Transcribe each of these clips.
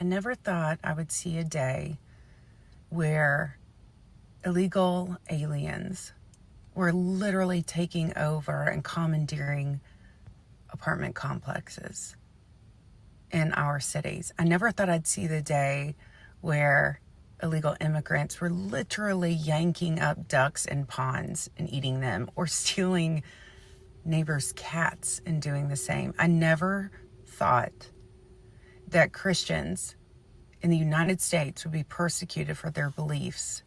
never thought I would see a day where illegal aliens were literally taking over and commandeering apartment complexes in our cities. I never thought I'd see the day where illegal immigrants were literally yanking up ducks in ponds and eating them, or stealing neighbors' cats and doing the same. I never thought that Christians in the United States would be persecuted for their beliefs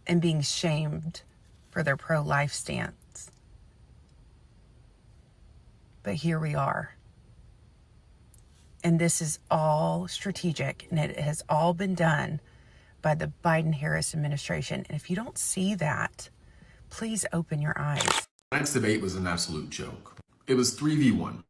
and being shamed for their pro-life stance. But here we are. And this is all strategic, and it has all been done by the Biden-Harris administration. And if you don't see that, please open your eyes. Tonight's debate was an absolute joke. It was 3v1.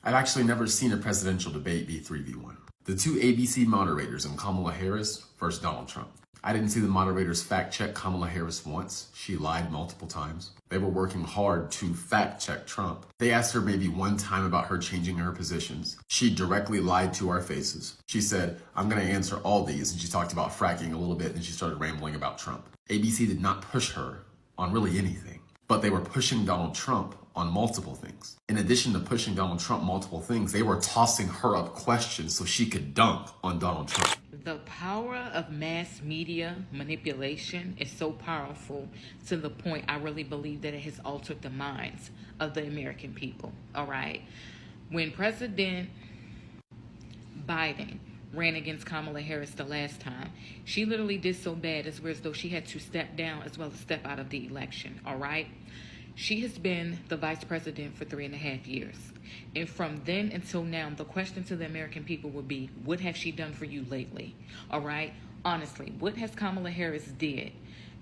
I've actually never seen a presidential debate be 3v1. The two ABC moderators and Kamala Harris versus Donald Trump. I didn't see the moderators fact check Kamala Harris once. She lied multiple times. They were working hard to fact check Trump. They asked her maybe one time about her changing her positions. She directly lied to our faces. She said, I'm going to answer all these. And she talked about fracking a little bit, and she started rambling about Trump. ABC did not push her on really anything, but they were pushing Donald Trump on multiple things. In addition to pushing Donald Trump multiple things, they were tossing her up questions so she could dunk on Donald Trump. The power of mass media manipulation is so powerful to the point I really believe that it has altered the minds of the American people, all right? When President Biden ran against Kamala Harris the last time, she literally did so bad as though she had to step down as well as step out of the election, all right? She has been the vice president for 3.5 years. And from then until now, the question to the American people would be, what has she done for you lately? All right? Honestly, what has Kamala Harris did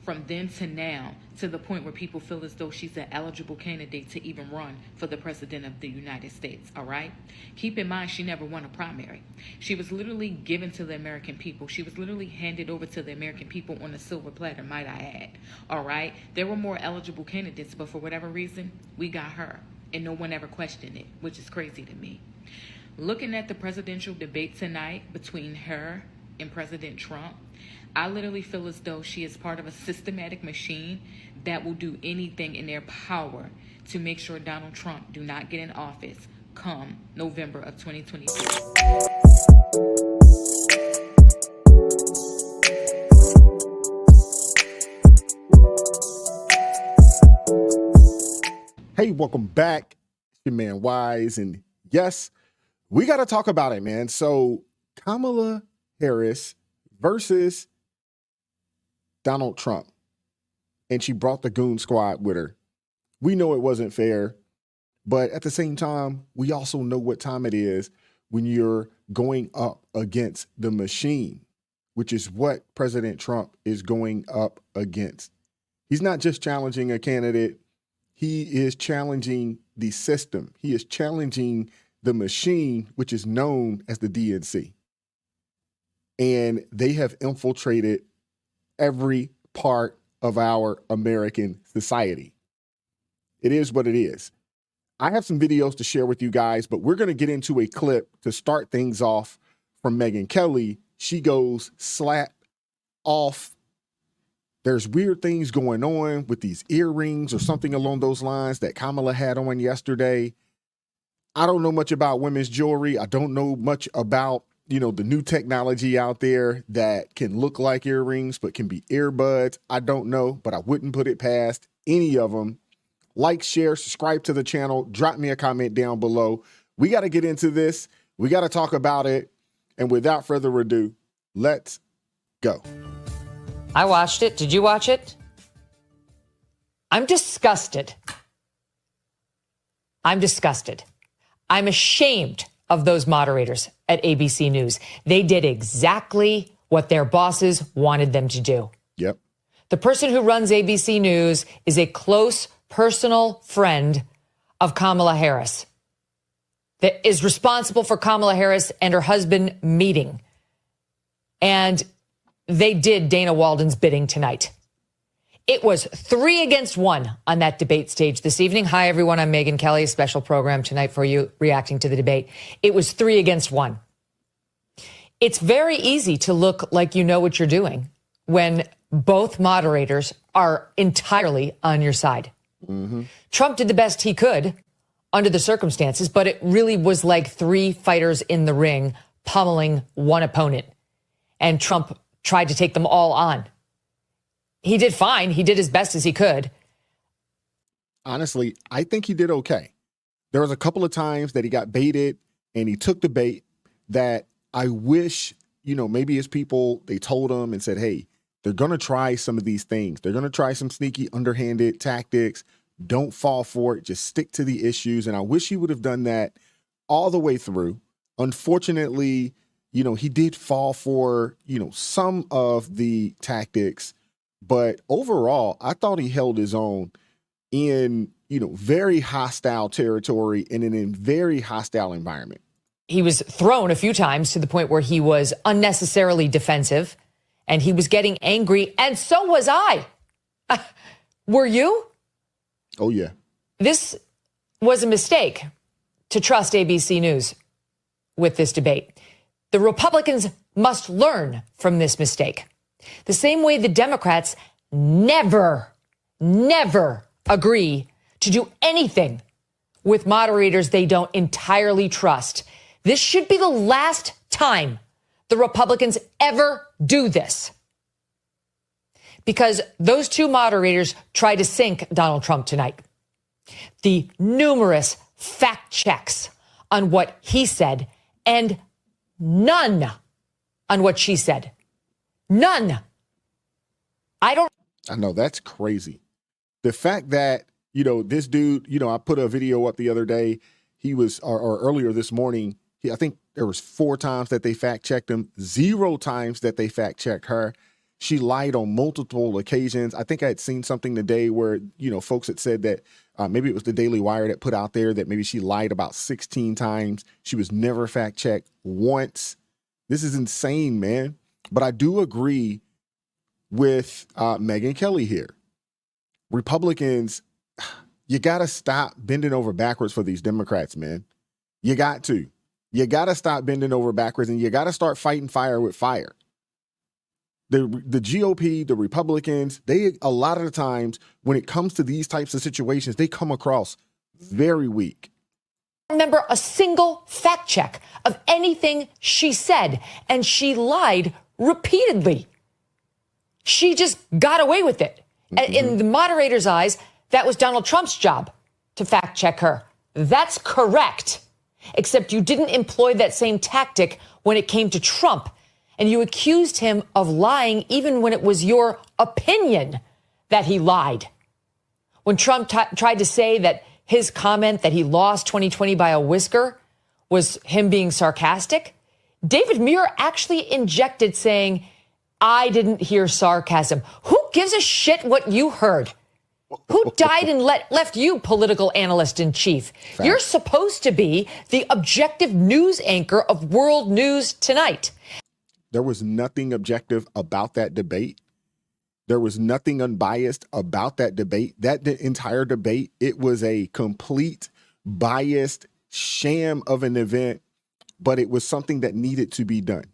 from then to now to the point where people feel as though she's an eligible candidate to even run for the president of the United States, all right? Keep in mind, she never won a primary. She was literally given to the American people. She was literally handed over to the American people on a silver platter, might I add, all right? There were more eligible candidates, but for whatever reason, we got her, and no one ever questioned it, which is crazy to me. Looking at the presidential debate tonight between her and President Trump, I literally feel as though she is part of a systematic machine that will do anything in their power to make sure Donald Trump do not get in office come November of 2022. Hey, welcome back. It's your man Wise, and yes, we got to talk about it, man. So Kamala Harris versus Donald Trump, and she brought the goon squad with her. We know it wasn't fair, but at the same time, we also know what time it is when you're going up against the machine, which is what President Trump is going up against. He's not just challenging a candidate. He is challenging the system. He is challenging the machine, which is known as the DNC. And they have infiltrated every part of our American society. It is what it is. I have some videos to share with you guys, but we're going to get into a clip to start things off from Megyn Kelly. She goes slap off. There's weird things going on with these earrings or something along those lines that Kamala had on yesterday. I don't know much about women's jewelry. I don't know much about the new technology out there that can look like earrings, but can be earbuds. I don't know, but I wouldn't put it past any of them. Like, share, subscribe to the channel. Drop me a comment down below. We got to get into this. We got to talk about it. And without further ado, let's go. I watched it. Did you watch it? I'm disgusted. I'm disgusted. I'm ashamed of those moderators at ABC News. They did exactly what their bosses wanted them to do. Yep. The person who runs ABC News is a close personal friend of Kamala Harris that is responsible for Kamala Harris and her husband meeting. And they did Dana Walden's bidding tonight. It was 3 against 1 on that debate stage this evening. Hi, everyone. I'm Megyn Kelly, a special program tonight for you reacting to the debate. It was 3 against 1. It's very easy to look like you know what you're doing when both moderators are entirely on your side. Mm-hmm. Trump did the best he could under the circumstances, but it really was like three fighters in the ring pummeling one opponent. And Trump tried to take them all on. He did fine. He did as best as he could. Honestly, I think he did okay. There was a couple of times that he got baited and he took the bait that I wish, maybe his people, they told him and said, hey, they're going to try some of these things. They're going to try some sneaky underhanded tactics. Don't fall for it. Just stick to the issues. And I wish he would have done that all the way through. Unfortunately, he did fall for, some of the tactics. But overall, I thought he held his own in, very hostile territory and in a very hostile environment. He was thrown a few times to the point where he was unnecessarily defensive and he was getting angry. And so was I. Were you? Oh, yeah. This was a mistake to trust ABC News with this debate. The Republicans must learn from this mistake. The same way the Democrats never agree to do anything with moderators they don't entirely trust. This should be the last time the Republicans ever do this. Because those two moderators tried to sink Donald Trump tonight. The numerous fact checks on what he said and none on what she said. None. I know, that's crazy. The fact that, this dude, I put a video up the other day. He was, or earlier this morning, I think there was 4 times that they fact checked him, 0 times that they fact checked her. She lied on multiple occasions. I think I had seen something today where, folks had said that maybe it was the Daily Wire that put out there that maybe she lied about 16 times. She was never fact checked once. This is insane, man. But I do agree with Megyn Kelly here. Republicans, you got to stop bending over backwards for these Democrats, man. You got to. You got to stop bending over backwards and you got to start fighting fire with fire. The GOP, the Republicans, a lot of the times when it comes to these types of situations, they come across very weak. Remember a single fact check of anything she said, and she lied repeatedly. She just got away with it. Mm-hmm. In the moderator's eyes, that was Donald Trump's job to fact check her. That's correct. Except you didn't employ that same tactic when it came to Trump. And you accused him of lying even when it was your opinion that he lied. When Trump tried to say that his comment that he lost 2020 by a whisker was him being sarcastic, David Muir actually injected saying, I didn't hear sarcasm. Who gives a shit what you heard? Who died and left you political analyst in chief? Fact. You're supposed to be the objective news anchor of World News Tonight. There was nothing objective about that debate. There was nothing unbiased about that debate. That entire debate, it was a complete biased sham of an event, but it was something that needed to be done.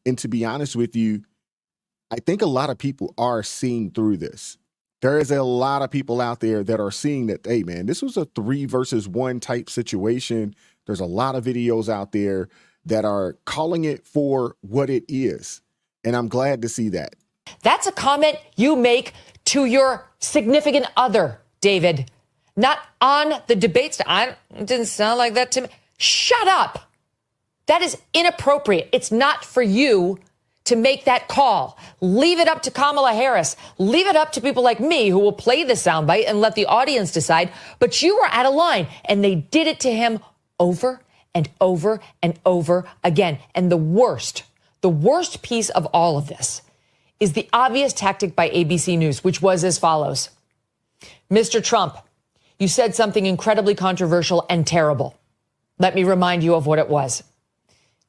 And to be honest with you, I think a lot of people are seeing through this. There is a lot of people out there that are seeing that, hey, man, this was a 3 versus 1 type situation. There's a lot of videos out there that are calling it for what it is. And I'm glad to see that. That's a comment you make to your significant other, David, not on the debate. It didn't sound like that to me. Shut up. That is inappropriate. It's not for you to make that call. Leave it up to Kamala Harris. Leave it up to people like me who will play the soundbite and let the audience decide. But you were out of line, and they did it to him over and over and over again. And the worst piece of all of this is the obvious tactic by ABC News, which was as follows. Mr. Trump, you said something incredibly controversial and terrible. Let me remind you of what it was.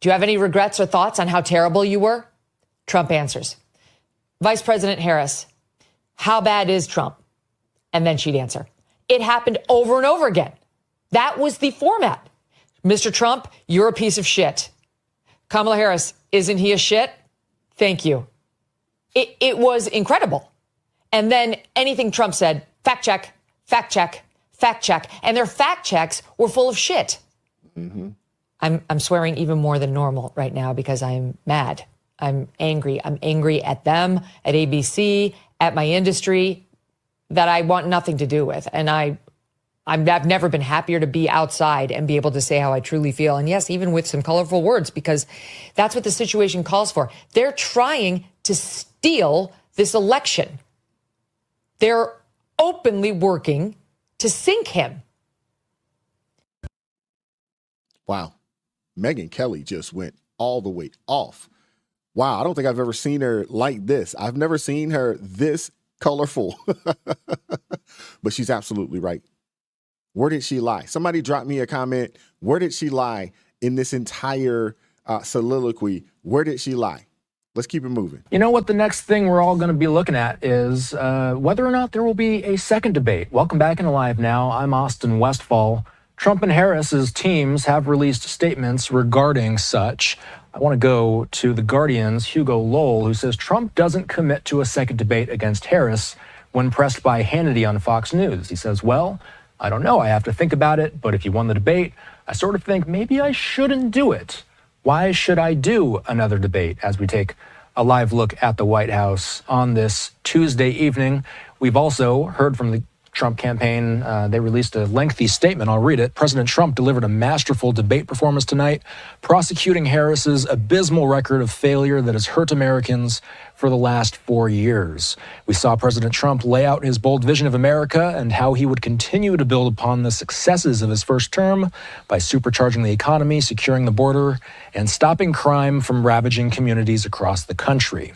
Do you have any regrets or thoughts on how terrible you were? Trump answers. Vice President Harris, how bad is Trump? And then she'd answer. It happened over and over again. That was the format. Mr. Trump, you're a piece of shit. Kamala Harris, Isn't he a shit? Thank you. It was incredible. And then anything Trump said, fact check, fact check, fact check. And their fact checks were full of shit. Mm-hmm. I'm swearing even more than normal right now because I'm mad. I'm angry. I'm angry at them, at ABC, at my industry that I want nothing to do with. And I've never been happier to be outside and be able to say how I truly feel. And yes, even with some colorful words, because that's what the situation calls for. They're trying to steal this election. They're openly working to sink him. Wow. Megyn Kelly just went all the way off. Wow. I don't think I've ever seen her like this. I've never seen her this colorful. But she's absolutely right. Where did she lie? Somebody dropped me a comment. Where did she lie in this entire soliloquy? Where did she lie? Let's keep it moving. You know what? The next thing we're all going to be looking at is whether or not there will be a second debate. Welcome back into Live Now. I'm Austin Westfall. Trump and Harris's teams have released statements regarding such. I want to go to The Guardian's Hugo Lowell, who says Trump doesn't commit to a second debate against Harris when pressed by Hannity on Fox News. He says, well, I don't know. I have to think about it. But if you won the debate, I sort of think maybe I shouldn't do it. Why should I do another debate? As we take a live look at the White House on this Tuesday evening, we've also heard from the Trump campaign. They released a lengthy statement. I'll read it. President Trump delivered a masterful debate performance tonight, prosecuting Harris's abysmal record of failure that has hurt Americans for the last 4 years. We saw President Trump lay out his bold vision of America and how he would continue to build upon the successes of his first term by supercharging the economy, securing the border, and stopping crime from ravaging communities across the country.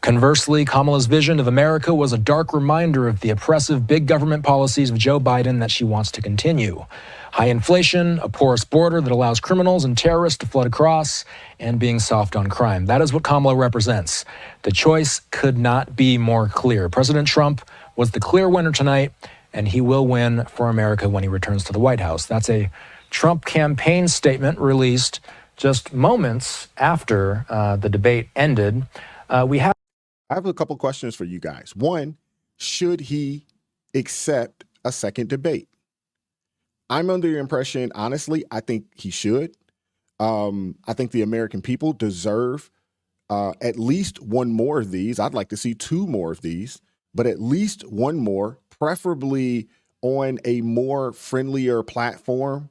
Conversely, Kamala's vision of America was a dark reminder of the oppressive big government policies of Joe Biden that she wants to continue. High inflation, a porous border that allows criminals and terrorists to flood across, and being soft on crime. That is what Kamala represents. The choice could not be more clear. President Trump was the clear winner tonight, and he will win for America when he returns to the White House. That's a Trump campaign statement released just moments after the debate ended. I have a couple questions for you guys. One, should he accept a second debate? I'm under the impression, honestly, I think he should. I think the American people deserve at least one more of these. I'd like to see 2 more of these, but at least one more, preferably on a more friendlier platform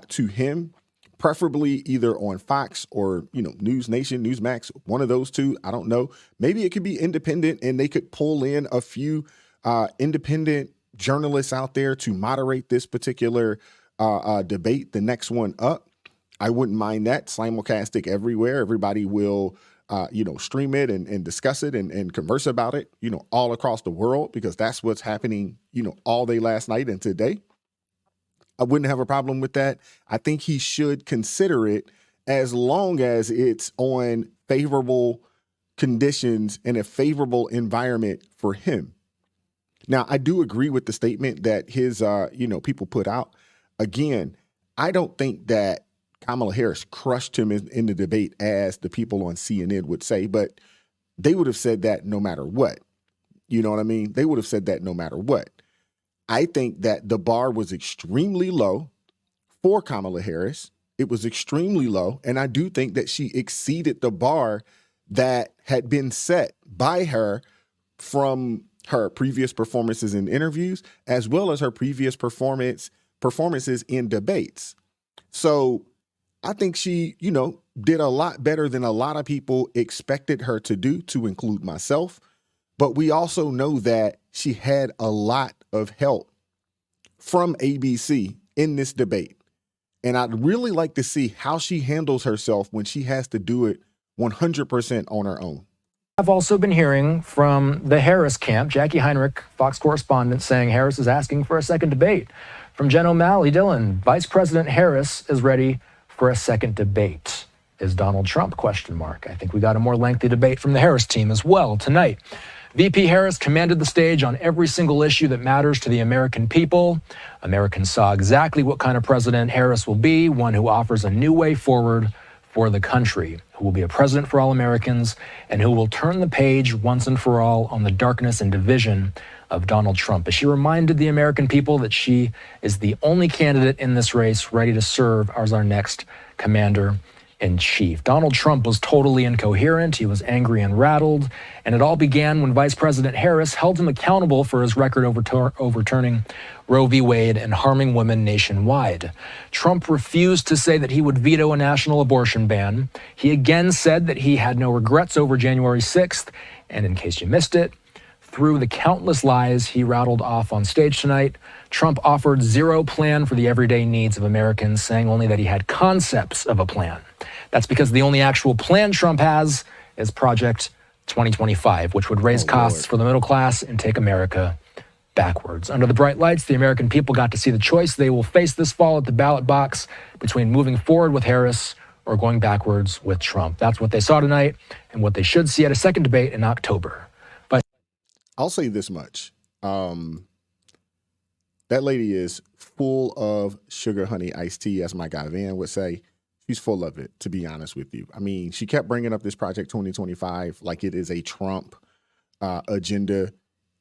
to him, preferably either on Fox or, News Nation, Newsmax, one of those two. I don't know. Maybe it could be independent and they could pull in a few independent journalists out there to moderate this particular debate, the next one up. I wouldn't mind that. Simulcast it everywhere. Everybody will, stream it and discuss it and converse about it, all across the world, because that's what's happening, all day last night and today. I wouldn't have a problem with that. I think he should consider it as long as it's on favorable conditions and a favorable environment for him. Now, I do agree with the statement that his, people put out. Again, I don't think that Kamala Harris crushed him in the debate as the people on CNN would say, but they would have said that no matter what. You know what I mean? They would have said that no matter what. I think that the bar was extremely low for Kamala Harris. It was extremely low. And I do think that she exceeded the bar that had been set by her from her previous performances in interviews, as well as her previous performances in debates. So I think she, did a lot better than a lot of people expected her to do, to include myself. But we also know that she had a lot of help from ABC in this debate. And I'd really like to see how she handles herself when she has to do it 100% on her own. I've also been hearing from the Harris camp, Jackie Heinrich, Fox correspondent, saying Harris is asking for a second debate. From Jen O'Malley, Dylan, Vice President Harris is ready for a second debate. Is Donald Trump? ? I think we got a more lengthy debate from the Harris team as well tonight. VP Harris commanded the stage on every single issue that matters to the American people. Americans saw exactly what kind of president Harris will be, one who offers a new way forward for the country, who will be a president for all Americans, and who will turn the page once and for all on the darkness and division of Donald Trump. As she reminded the American people that she is the only candidate in this race ready to serve as our next commander-in-chief. Donald Trump was totally incoherent. He was angry and rattled. And it all began when Vice President Harris held him accountable for his record overturning Roe v. Wade and harming women nationwide. Trump refused to say that he would veto a national abortion ban. He again said that he had no regrets over January 6th. And in case you missed it, through the countless lies he rattled off on stage tonight, Trump offered zero plan for the everyday needs of Americans, saying only that he had concepts of a plan. That's because the only actual plan Trump has is Project 2025, which would raise costs for the middle class and take America backwards. Under the bright lights, the American people got to see the choice they will face this fall at the ballot box between moving forward with Harris or going backwards with Trump. That's what they saw tonight and what they should see at a second debate in October. I'll say this much. That lady is full of sugar, honey, iced tea, as my guy Van would say. She's full of it, to be honest with you. I mean, she kept bringing up this Project 2025 like it is a Trump agenda.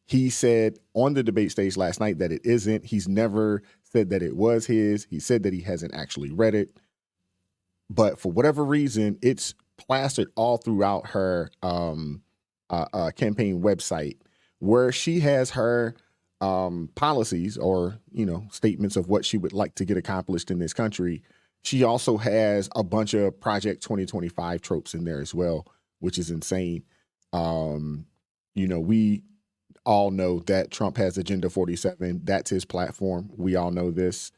He said on the debate stage last night that it isn't. He's never said that it was his. He said that he hasn't actually read it. But for whatever reason, it's plastered all throughout her campaign website, where she has her policies or, statements of what she would like to get accomplished in this country. She also has a bunch of Project 2025 tropes in there as well, which is insane. We all know that Trump has Agenda 47. That's his platform. We all know this.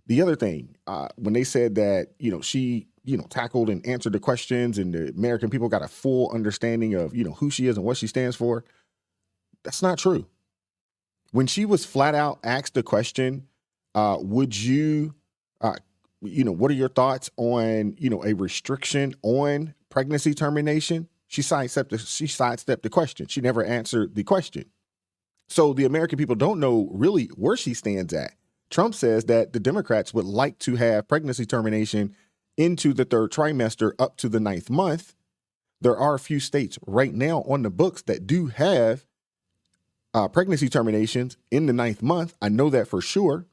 The other thing, when they said that, she, tackled and answered the questions and the American people got a full understanding of, who she is and what she stands for, that's not true. When she was flat out asked the question, would you, what are your thoughts on, a restriction on pregnancy termination? She sidestepped the question. She never answered the question. So the American people don't know really where she stands at. Trump says that the Democrats would like to have pregnancy termination into the third trimester up to the 9th month. There are a few states right now on the books that do have pregnancy terminations in the 9th month. I know that for sure.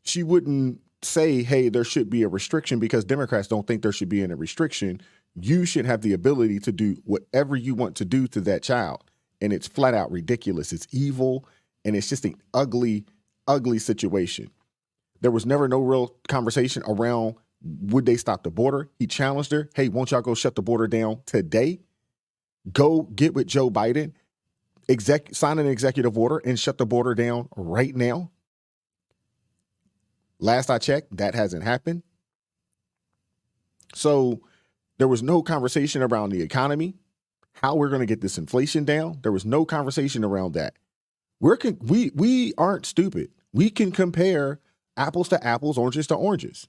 She wouldn't say, hey, there should be a restriction because Democrats don't think there should be any restriction. You should have the ability to do whatever you want to do to that child. And it's flat out ridiculous. It's evil. And it's just an ugly, ugly situation. There was never no real conversation around would they stop the border. He challenged her. Hey, won't y'all go shut the border down today? Go get with Joe Biden. Sign an executive order and shut the border down right now. Last I checked, that hasn't happened. So there was no conversation around the economy, how we're going to get this inflation down. There was no conversation around that. We aren't stupid. We can compare apples to apples, oranges to oranges.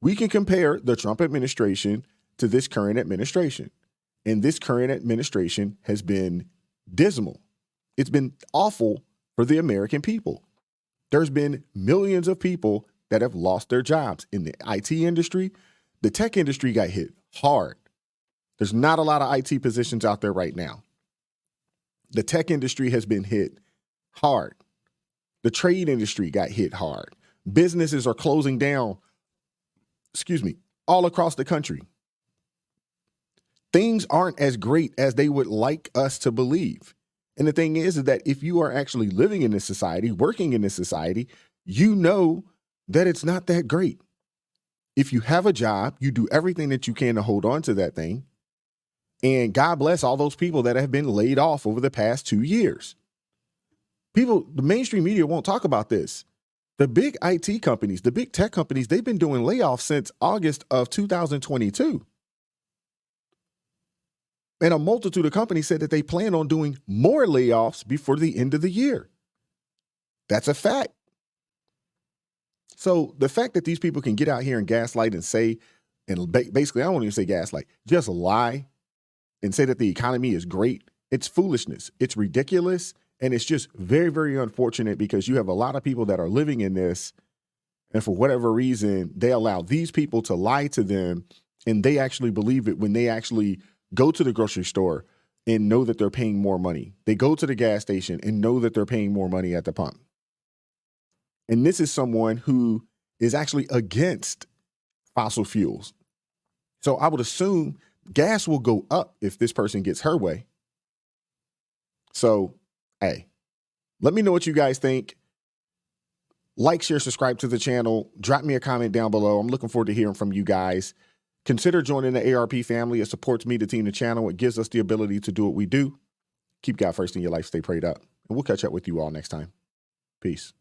We can compare the Trump administration to this current administration. And this current administration has been dismal. It's been awful for the American people. There's been millions of people that have lost their jobs in the IT industry. The tech industry got hit hard. There's not a lot of IT positions out there right now. The tech industry has been hit hard. The trade industry got hit hard. Businesses are closing down, all across the country. Things aren't as great as they would like us to believe. And the thing is that if you are actually living in this society, working in this society, you know that it's not that great. If you have a job, you do everything that you can to hold on to that thing. And God bless all those people that have been laid off over the past 2 years. The mainstream media won't talk about this. The big IT companies, the big tech companies, they've been doing layoffs since August of 2022. And a multitude of companies said that they plan on doing more layoffs before the end of the year. That's a fact. So the fact that these people can get out here and gaslight and say, and basically, I don't even say gaslight, just lie and say that the economy is great, it's foolishness. It's ridiculous. And it's just very, very unfortunate because you have a lot of people that are living in this. And for whatever reason, they allow these people to lie to them And they actually believe it when they actually go to the grocery store and know that they're paying more money. They go to the gas station and know that they're paying more money at the pump. And this is someone who is actually against fossil fuels. So I would assume gas will go up if this person gets her way. So, hey, let me know what you guys think. Like, share, subscribe to the channel. Drop me a comment down below. I'm looking forward to hearing from you guys. Consider joining the ARP family. It supports me, the team, the channel. It gives us the ability to do what we do. Keep God first in your life. Stay prayed up. And we'll catch up with you all next time. Peace.